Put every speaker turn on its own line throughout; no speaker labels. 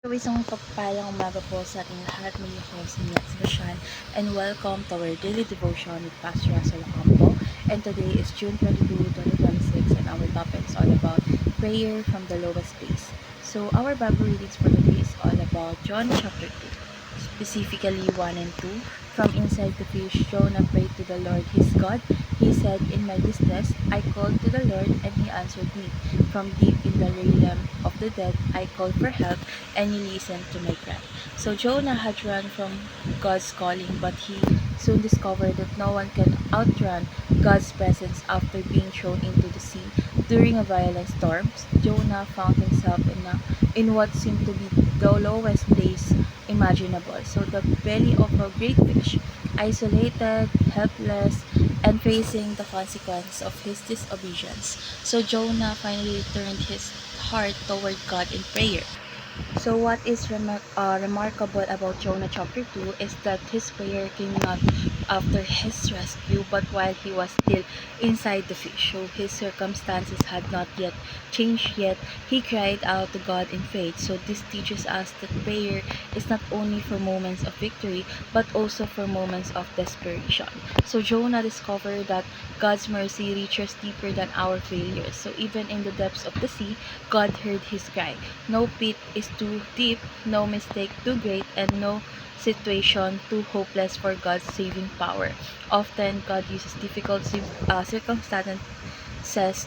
So, isang pagpalang umaga po sa ating lahat. May ako si Nets Bashan and welcome to our daily devotion with Pastor Russell Ocampo. And today is June 22, 2026 and our topic is all about prayer from the lowest place. So, our Bible readings for today is all about John chapter 2, specifically 1 and 2. From inside the fish, Jonah prayed to the Lord his God. He said, "In my distress, I called to the Lord, and he answered me. From deep in the realm of the dead, I called for help, and he listened to my cry." So Jonah had run from God's calling, but he soon discovered that no one can outrun God's presence after being thrown into the sea. During a violent storm, Jonah found himself in what seemed to be the lowest place imaginable. So the belly of a great fish, isolated, helpless, and facing the consequence of his disobedience. So Jonah finally turned his heart toward God in prayer. So what is remarkable about Jonah chapter 2 is that his prayer came not after his rescue but while he was still inside the fish. So his circumstances had not yet changed yet. He cried out to God in faith. So this teaches us that prayer is not only for moments of victory but also for moments of desperation. So Jonah discovered that God's mercy reaches deeper than our failures. So even in the depths of the sea, God heard his cry. No pit is too deep, no mistake too great, and no situation too hopeless for God's saving power. Often, God uses difficult circumstances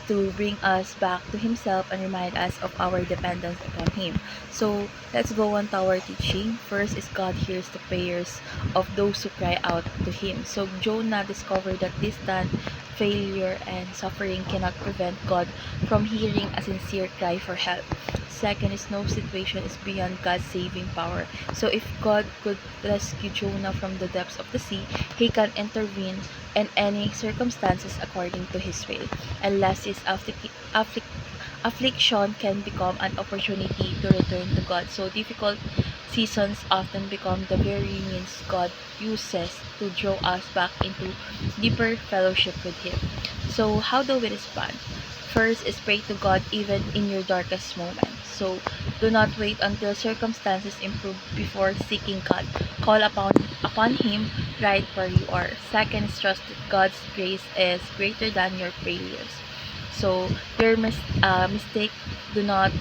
to bring us back to Himself and remind us of our dependence upon Him. So, let's go on to our teaching. First is God hears the prayers of those who cry out to Him. So, Jonah discovered that distant failure and suffering cannot prevent God from hearing a sincere cry for help. Second is no situation is beyond God's saving power. So if God could rescue Jonah from the depths of the sea, He can intervene in any circumstances according to His will. And last is affliction can become an opportunity to return to God. So difficult seasons often become the very means God uses to draw us back into deeper fellowship with Him. So how do we respond? First is pray to God even in your darkest moments. So do not wait until circumstances improve before seeking God. Call upon Him right where you are. Second is trust that God's grace is greater than your failures. So your mistake do not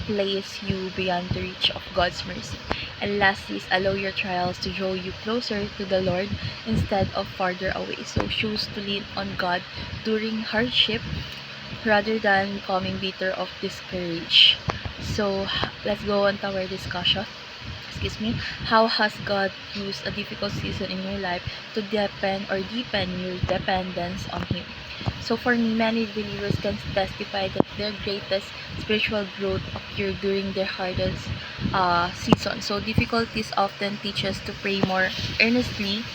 place you beyond the reach of God's mercy. And lastly is allow your trials to draw you closer to the Lord instead of farther away. So choose to lean on God during hardship rather than becoming bitter or discouraged. So let's go on to our discussion. Excuse me. How has God used a difficult season in your life to deepen your dependence on Him? So for me, many believers can testify that their greatest spiritual growth occurred during their hardest season. So difficulties often teach us to pray more earnestly,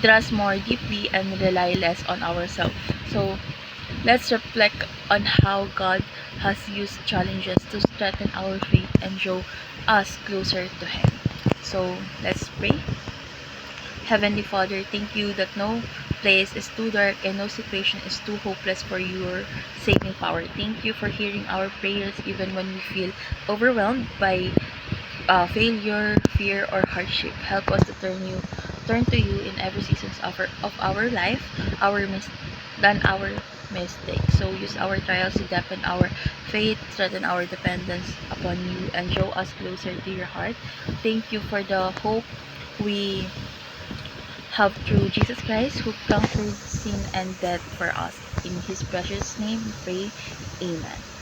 trust more deeply, and rely less on ourselves. So let's reflect on how God has used challenges to strengthen our faith and draw us closer to Him. So let's pray. Heavenly Father, thank you that no place is too dark and no situation is too hopeless for your saving power. Thank you for hearing our prayers even when we feel overwhelmed by failure, fear, or hardship. Help us to turn to you in every season of our life, than our mistakes. So use our trials to deepen our faith, strengthen our dependence upon you, and draw us closer to your heart. Thank you for the hope we have through Jesus Christ, who conquered sin and death for us. In His precious name we pray. Amen.